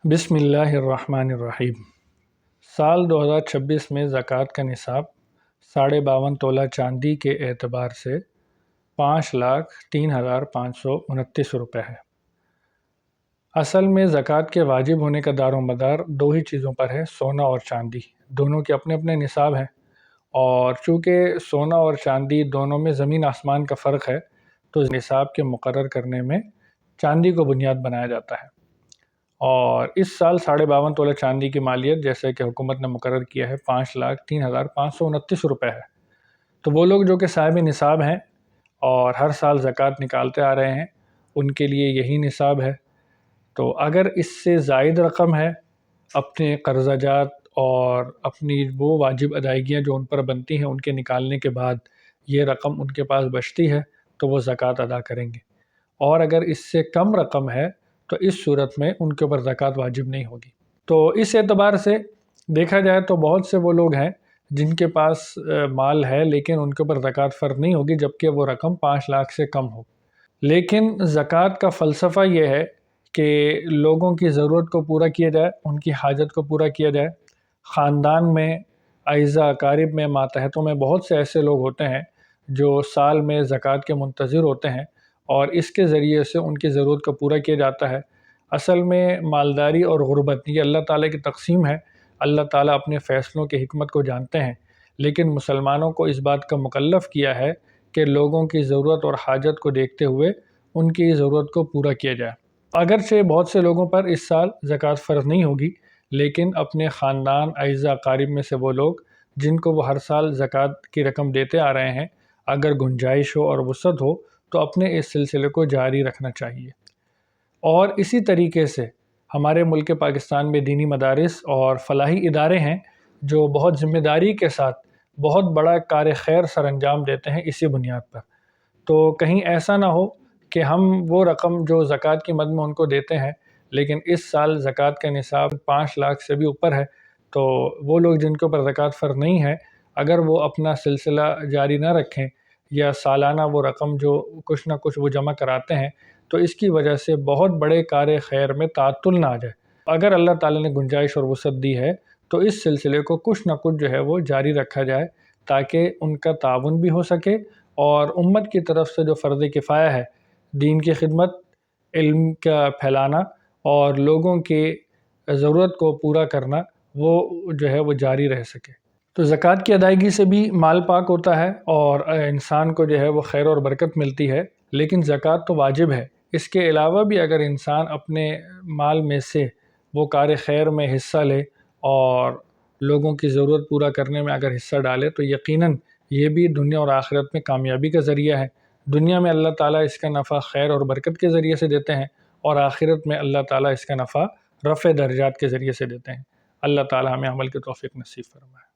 بسم اللہ الرحمن الرحیم۔ سال 2026 میں زکوٰۃ کا نصاب 52.5 تولہ چاندی کے اعتبار سے 5,03,529 روپے ہے۔ اصل میں زکوٰۃ کے واجب ہونے کا دار و مدار دو ہی چیزوں پر ہے، سونا اور چاندی۔ دونوں کے اپنے اپنے نصاب ہیں، اور چونکہ سونا اور چاندی دونوں میں زمین آسمان کا فرق ہے، تو نصاب کے مقرر کرنے میں چاندی کو بنیاد بنایا جاتا ہے۔ اور اس سال 52.5 تولہ چاندی کی مالیت جیسے کہ حکومت نے مقرر کیا ہے 5,03,529 روپے ہے۔ تو وہ لوگ جو کہ صاحب نصاب ہیں اور ہر سال زکوٰۃ نکالتے آ رہے ہیں، ان کے لیے یہی نصاب ہے۔ تو اگر اس سے زائد رقم ہے، اپنے قرضہ جات اور اپنی وہ واجب ادائیگیاں جو ان پر بنتی ہیں ان کے نکالنے کے بعد یہ رقم ان کے پاس بچتی ہے تو وہ زکوٰۃ ادا کریں گے، اور اگر اس سے کم رقم ہے تو اس صورت میں ان کے اوپر زکوٰۃ واجب نہیں ہوگی۔ تو اس اعتبار سے دیکھا جائے تو بہت سے وہ لوگ ہیں جن کے پاس مال ہے لیکن ان کے اوپر زکوٰۃ فرض نہیں ہوگی، جبکہ وہ رقم 5 لاکھ سے کم ہو۔ لیکن زکوٰۃ کا فلسفہ یہ ہے کہ لوگوں کی ضرورت کو پورا کیا جائے، ان کی حاجت کو پورا کیا جائے۔ خاندان میں، اعزا اقارب میں، ماتحتوں میں بہت سے ایسے لوگ ہوتے ہیں جو سال میں زکوٰۃ کے منتظر ہوتے ہیں، اور اس کے ذریعے سے ان کی ضرورت کو پورا کیا جاتا ہے۔ اصل میں مالداری اور غربت یہ اللہ تعالیٰ کی تقسیم ہے۔ اللہ تعالیٰ اپنے فیصلوں کی حکمت کو جانتے ہیں، لیکن مسلمانوں کو اس بات کا مکلف کیا ہے کہ لوگوں کی ضرورت اور حاجت کو دیکھتے ہوئے ان کی ضرورت کو پورا کیا جائے۔ اگرچہ بہت سے لوگوں پر اس سال زکوٰۃ فرض نہیں ہوگی، لیکن اپنے خاندان، اعزا اقارب میں سے وہ لوگ جن کو وہ ہر سال زکوٰۃ کی رقم دیتے آ رہے ہیں، اگر گنجائش ہو اور وسعت ہو تو اپنے اس سلسلے کو جاری رکھنا چاہیے۔ اور اسی طریقے سے ہمارے ملک پاکستان میں دینی مدارس اور فلاحی ادارے ہیں جو بہت ذمہ داری کے ساتھ بہت بڑا کار خیر سر انجام دیتے ہیں اسی بنیاد پر۔ تو کہیں ایسا نہ ہو کہ ہم وہ رقم جو زکوٰۃ کی مد میں ان کو دیتے ہیں، لیکن اس سال زکوٰۃ کا نصاب 5 لاکھ سے بھی اوپر ہے، تو وہ لوگ جن کے اوپر زکوٰۃ فرض نہیں ہے، اگر وہ اپنا سلسلہ جاری نہ رکھیں یا سالانہ وہ رقم جو کچھ نہ کچھ وہ جمع کراتے ہیں، تو اس کی وجہ سے بہت بڑے کار خیر میں تعطل نہ آ جائے۔ اگر اللہ تعالیٰ نے گنجائش اور وسعت دی ہے تو اس سلسلے کو کچھ نہ کچھ جو ہے وہ جاری رکھا جائے، تاکہ ان کا تعاون بھی ہو سکے، اور امت کی طرف سے جو فرض کفایہ ہے، دین کی خدمت، علم کا پھیلانا اور لوگوں کی ضرورت کو پورا کرنا، وہ جو ہے وہ جاری رہ سکے۔ تو زکوٰۃ کی ادائیگی سے بھی مال پاک ہوتا ہے اور انسان کو جو ہے وہ خیر اور برکت ملتی ہے، لیکن زکوٰۃ تو واجب ہے۔ اس کے علاوہ بھی اگر انسان اپنے مال میں سے وہ کار خیر میں حصہ لے اور لوگوں کی ضرورت پورا کرنے میں اگر حصہ ڈالے تو یقیناً یہ بھی دنیا اور آخرت میں کامیابی کا ذریعہ ہے۔ دنیا میں اللہ تعالیٰ اس کا نفع خیر اور برکت کے ذریعے سے دیتے ہیں، اور آخرت میں اللہ تعالیٰ اس کا نفع رفع درجات کے ذریعے سے دیتے ہیں۔ اللہ تعالیٰ ہمیں عمل کی توفیق نصیب فرمائے۔